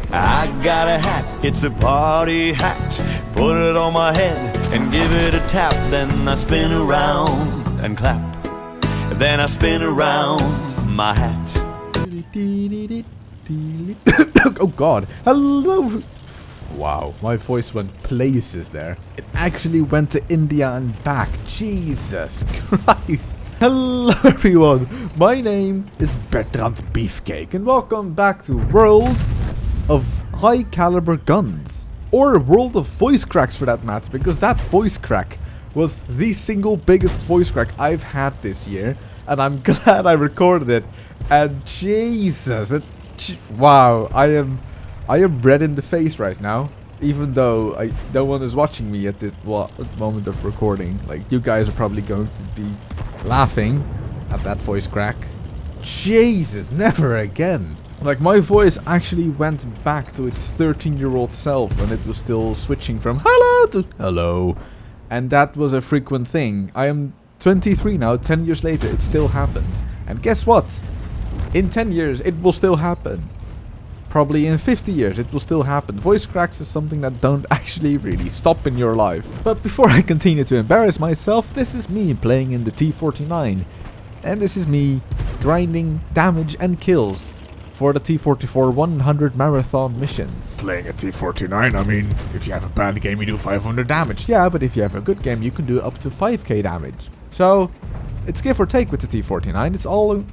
I got a hat, it's a party hat. Put it on my head and give it a tap. Then I spin around and clap. Then I spin around my hat. Oh god. Hello. Wow, my voice went places there. It actually went to India and back. Jesus Christ. Hello everyone, my name is Bertrand Beefcake and welcome back to World of High Caliber Guns. Or World of Voice Cracks for that matter, because that voice crack was the single biggest voice crack I've had this year. And I'm glad I recorded it. And Jesus, wow, I am red in the face right now. Even though no one is watching me at this moment of recording. Like, you guys are probably going to be laughing at that voice crack. Jesus, never again. Like, my voice actually went back to its 13-year-old self when it was still switching from hello to hello. And that was a frequent thing. I am 23 now, 10 years later, it still happens. And guess what? In 10 years, it will still happen. Probably in 50 years it will still happen. Voice cracks is something that don't actually really stop in your life. But before I continue to embarrass myself, this is me playing in the T49. And this is me grinding damage and kills for the T44 100 marathon mission. Playing a T49, I mean, if you have a bad game you do 500 damage. Yeah, but if you have a good game you can do up to 5k damage. So, it's give or take with the T49.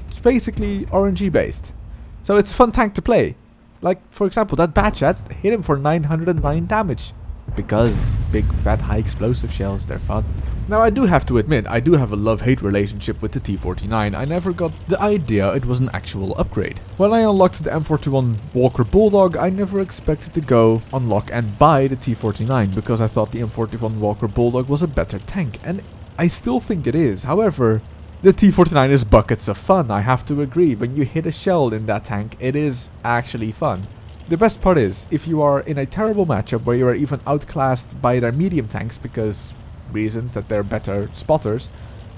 It's basically RNG based. So it's a fun tank to play. Like, for example, that Batchat hit him for 909 damage. Because big, fat, high explosive shells, they're fun. Now, I do have to admit, I do have a love-hate relationship with the T49. I never got the idea it was an actual upgrade. When I unlocked the M41 Walker Bulldog, I never expected to go unlock and buy the T49. Because I thought the M41 Walker Bulldog was a better tank. And I still think it is. However, the T49 is buckets of fun, I have to agree. When you hit a shell in that tank, it is actually fun. The best part is, if you are in a terrible matchup where you are even outclassed by their medium tanks because reasons that they're better spotters,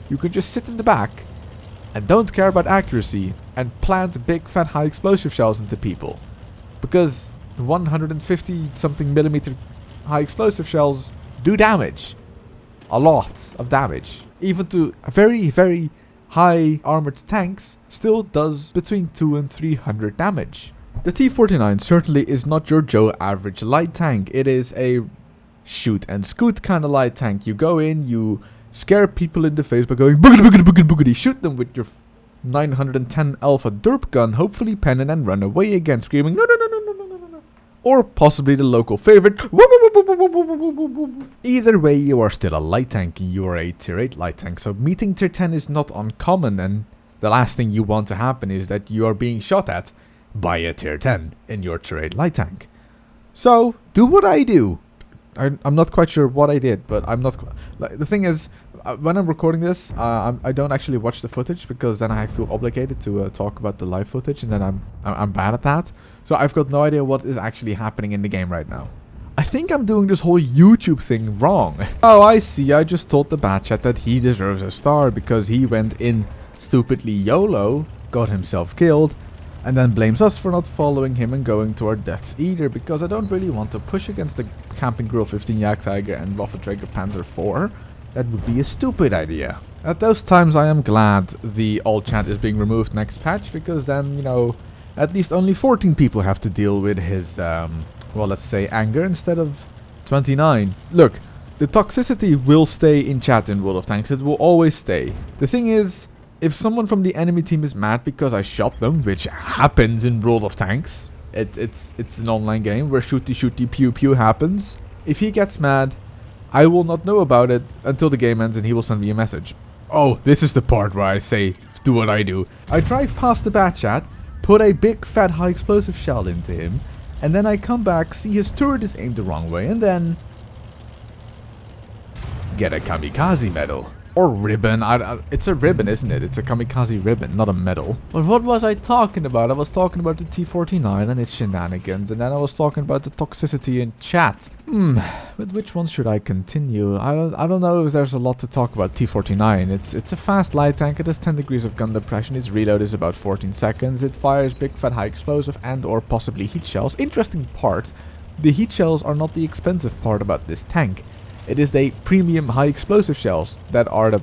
you can just sit in the back and don't care about accuracy and plant big fat high explosive shells into people. Because 150 something millimeter high explosive shells do damage. A lot of damage. Even to very, very high armored tanks, still does between 200 and 300 damage. The T49 certainly is not your Joe average light tank. It is a shoot and scoot kind of light tank. You go in, you scare people in the face by going boogity boogity boogity boogity, shoot them with your 910 alpha derp gun, hopefully pen and then run away again screaming no no no no no no no no. Or possibly the local favorite. Either way, you are still a light tank. You are a tier 8 light tank. So meeting tier 10 is not uncommon. And the last thing you want to happen is that you are being shot at by a tier 10 in your tier 8 light tank. So do what I do. I'm not quite sure what I did, but I'm not... Like, the thing is, when I'm recording this, I don't actually watch the footage because then I feel obligated to talk about the live footage, and then I'm bad at that. So I've got no idea what is actually happening in the game right now. I think I'm doing this whole YouTube thing wrong. Oh, I see. I just told the Batchat that he deserves a star because he went in stupidly YOLO, got himself killed, and then blames us for not following him and going to our deaths either, because I don't really want to push against the Camping Grill 15 Yak Tiger and Waffenträger Panzer 4. That would be a stupid idea. At those times I am glad the all chat is being removed next patch, because then, you know, at least only 14 people have to deal with his, well, let's say anger instead of 29. Look, the toxicity will stay in chat in World of Tanks. It will always stay. The thing is, if someone from the enemy team is mad because I shot them, which happens in World of Tanks, it's an online game where shooty pew pew happens. If he gets mad, I will not know about it until the game ends and he will send me a message. Oh, this is the part where I say, do what I do. I drive past the Batchat, put a big fat high explosive shell into him, and then I come back, see his turret is aimed the wrong way, and then get a kamikaze medal. Or ribbon. It's a ribbon, isn't it? It's a kamikaze ribbon, not a medal. But what was I talking about? I was talking about the T-49 and its shenanigans, and then I was talking about the toxicity in chat. With which one should I continue? I don't know if there's a lot to talk about T-49. It's a fast light tank. It has 10 degrees of gun depression. Its reload is about 14 seconds. It fires big fat high explosive and or possibly heat shells. Interesting part, the heat shells are not the expensive part about this tank. It is the premium high explosive shells that are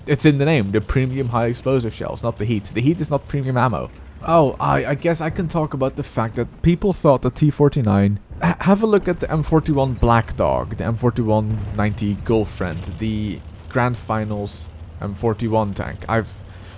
it's in the name, the premium high explosive shells, not the heat. The heat is not premium ammo. Oh, I guess I can talk about the fact that people thought the T-49... have a look at the M41 Black Dog, the M41 90 Girlfriend, the Grand Finals M41 tank.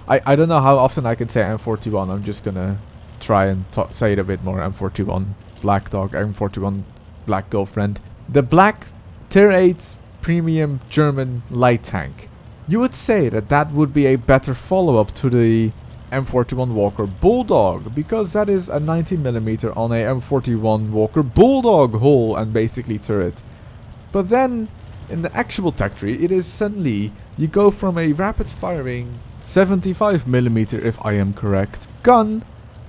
I don't know how often I can say M41. I'm just gonna try and say it a bit more. M41 Black Dog, M41 Black Girlfriend. The black Tier 8 premium German light tank. You would say that that would be a better follow-up to the M41 Walker Bulldog, because that is a 90mm on a M41 Walker Bulldog hull and basically turret. But then, in the actual tech tree, it is suddenly, you go from a rapid firing 75mm, if I am correct, gun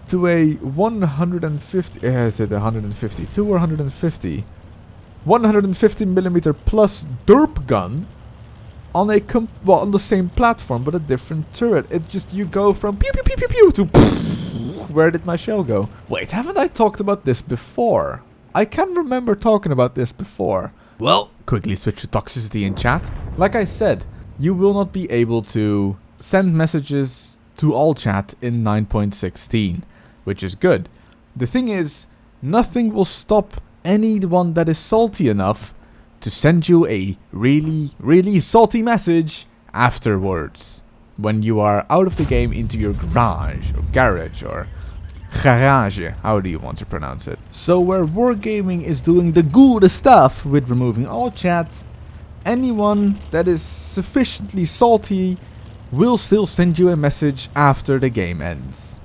to a 150, is it 152 or 150? 150mm plus derp gun on a on the same platform but a different turret. It just, you go from pew pew pew pew pew to where did my shell go? Wait, haven't I talked about this before? I can remember talking about this before. Well, quickly switch to toxicity in chat. Like I said, you will not be able to send messages to all chat in 9.16, which is good. The thing is, nothing will stop anyone that is salty enough to send you a really, really salty message afterwards. When you are out of the game into your garage, or garage, how do you want to pronounce it? So where Wargaming is doing the good stuff with removing all chat, anyone that is sufficiently salty will still send you a message after the game ends.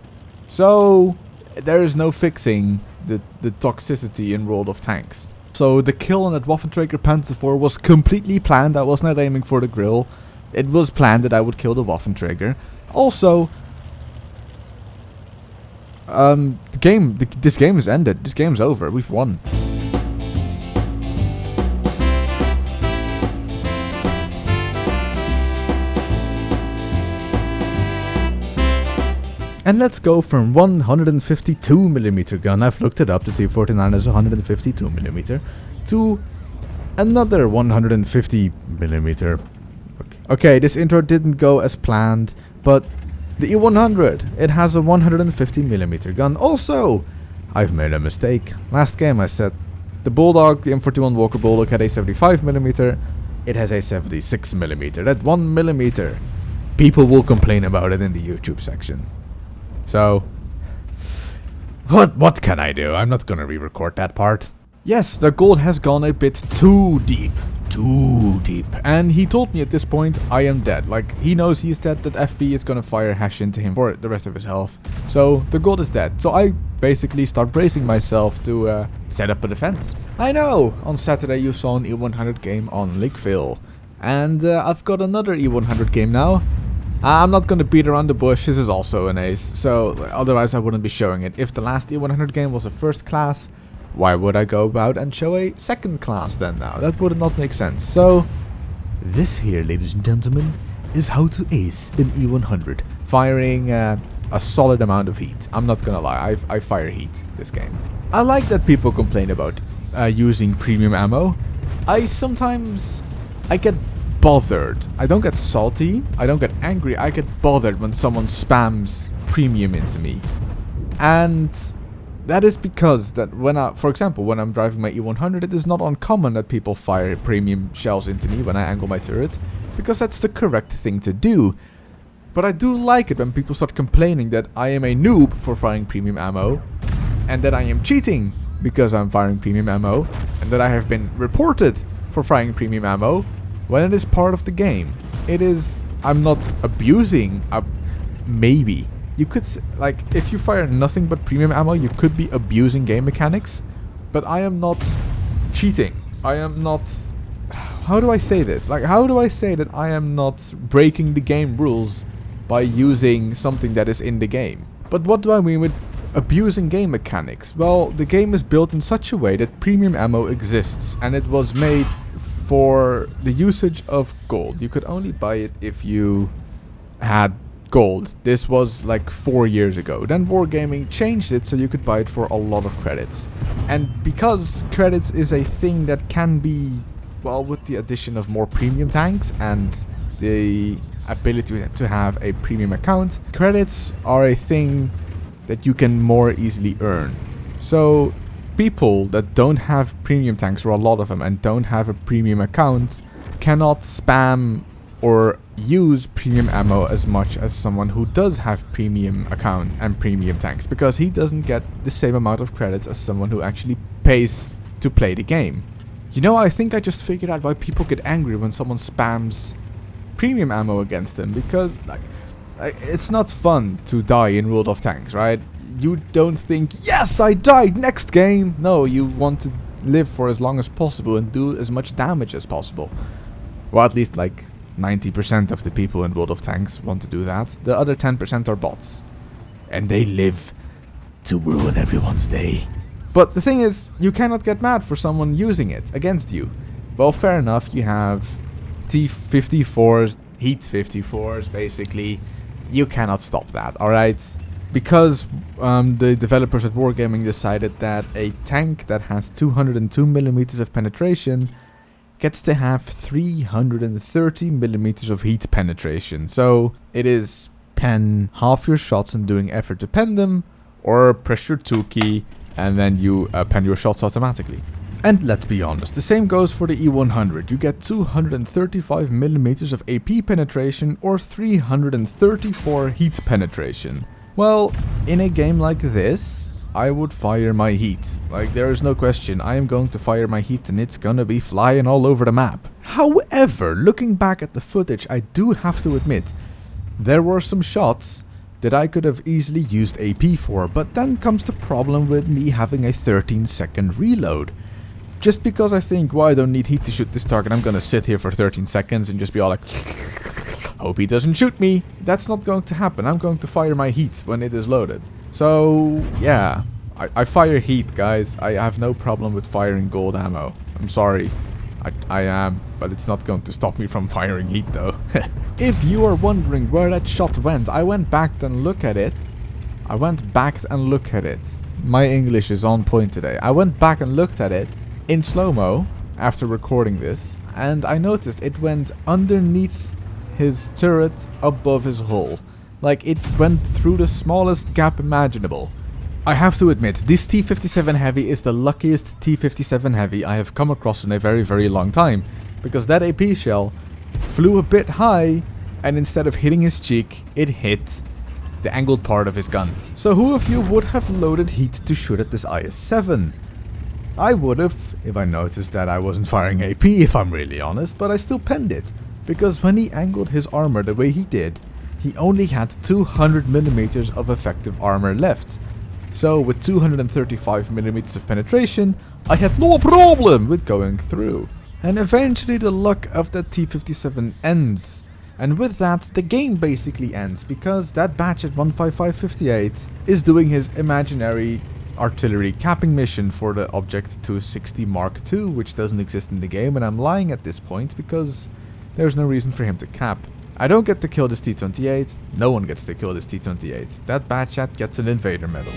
So there is no fixing the toxicity in World of Tanks. So the kill on that Waffenträger Panzer IV was completely planned. I was not aiming for the grill. It was planned that I would kill the Waffenträger. Also, this game is ended. This game's over. We've won. And let's go from 152mm gun, I've looked it up, the T-49 is 152mm, to another 150mm. Okay, this intro didn't go as planned, but the E100, it has a 150mm gun. Also, I've made a mistake. Last game I said the Bulldog, the M41 Walker Bulldog, had a 75mm, it has a 76mm. That 1mm, people will complain about it in the YouTube section. So, what can I do? I'm not gonna re-record that part. Yes, the gold has gone a bit too deep. Too deep. And he told me at this point, I am dead. Like, he knows he's dead, that FV is gonna fire hash into him for the rest of his health. So, the gold is dead. So I basically start bracing myself to set up a defense. I know, on Saturday you saw an E100 game on Lakeville. And I've got another E100 game now. I'm not going to beat around the bush, this is also an ace, so otherwise I wouldn't be showing it. If the last E100 game was a first class, why would I go about and show a second class then now? That would not make sense. So, this here, ladies and gentlemen, is how to ace an E100. Firing a solid amount of heat. I'm not gonna lie, I fire heat this game. I like that people complain about using premium ammo. I get bothered. I don't get salty, I don't get angry, I get bothered when someone spams premium into me. And that is because that for example, when I'm driving my E100, it is not uncommon that people fire premium shells into me when I angle my turret, because that's the correct thing to do. But I do like it when people start complaining that I am a noob for firing premium ammo, and that I am cheating because I'm firing premium ammo, and that I have been reported for firing premium ammo, when it is part of the game. It is, I'm not abusing, maybe. You could, like, if you fire nothing but premium ammo, you could be abusing game mechanics, but I am not cheating. I am not, how do I say this? Like, how do I say that I am not breaking the game rules by using something that is in the game? But what do I mean with abusing game mechanics? Well, the game is built in such a way that premium ammo exists, and it was made for the usage of gold. You could only buy it if you had gold. This was like 4 years ago. Then Wargaming changed it so you could buy it for a lot of credits. And because credits is a thing that can be, well, with the addition of more premium tanks and the ability to have a premium account, credits are a thing that you can more easily earn. So people that don't have premium tanks, or a lot of them, and don't have a premium account cannot spam or use premium ammo as much as someone who does have premium account and premium tanks, because he doesn't get the same amount of credits as someone who actually pays to play the game. You know, I think I just figured out why people get angry when someone spams premium ammo against them, because like it's not fun to die in World of Tanks, right? You don't think, yes, I died, next game. No, you want to live for as long as possible and do as much damage as possible. Well, at least like 90% of the people in World of Tanks want to do that. The other 10% are bots. And they live to ruin everyone's day. But the thing is, you cannot get mad for someone using it against you. Well, fair enough, you have T-54s, Heat 54s, basically. You cannot stop that, alright? Because the developers at Wargaming decided that a tank that has 202mm of penetration gets to have 330mm of heat penetration. So it is pen half your shots and doing effort to pen them, or press your 2 key and then you pen your shots automatically. And let's be honest, the same goes for the E100. You get 235mm of AP penetration or 334 heat penetration. Well, in a game like this, I would fire my heat. Like, there is no question, I am going to fire my heat and it's gonna be flying all over the map. However, looking back at the footage, I do have to admit, there were some shots that I could have easily used AP for, but then comes the problem with me having a 13-second reload. Just because I think, well, I don't need heat to shoot this target, I'm gonna sit here for 13 seconds and just be all like, hope he doesn't shoot me. That's not going to happen. I'm going to fire my heat when it is loaded. So, yeah, I fire heat, guys. I have no problem with firing gold ammo. I'm sorry. I am, but it's not going to stop me from firing heat, though. If you are wondering where that shot went, I went back and looked at it. My English is on point today. I went back and looked at it in slow-mo after recording this, and I noticed it went underneath his turret above his hull. Like, it went through the smallest gap imaginable. I have to admit, this T-57 Heavy is the luckiest T-57 Heavy I have come across in a very, very long time, because that AP shell flew a bit high, and instead of hitting his cheek, it hit the angled part of his gun. So who of you would have loaded heat to shoot at this IS-7? I would have, if I noticed that I wasn't firing AP, if I'm really honest, but I still penned it. Because when he angled his armor the way he did, he only had 200mm of effective armor left. So with 235mm of penetration, I had no problem with going through. And eventually the luck of that T-57 ends. And with that, the game basically ends, because that batch at 15558 is doing his imaginary artillery capping mission for the Object 260 Mark II, which doesn't exist in the game, and I'm lying at this point because there's no reason for him to cap. I don't get to kill this T-28, no one gets to kill this T-28. That bad chat gets an invader medal.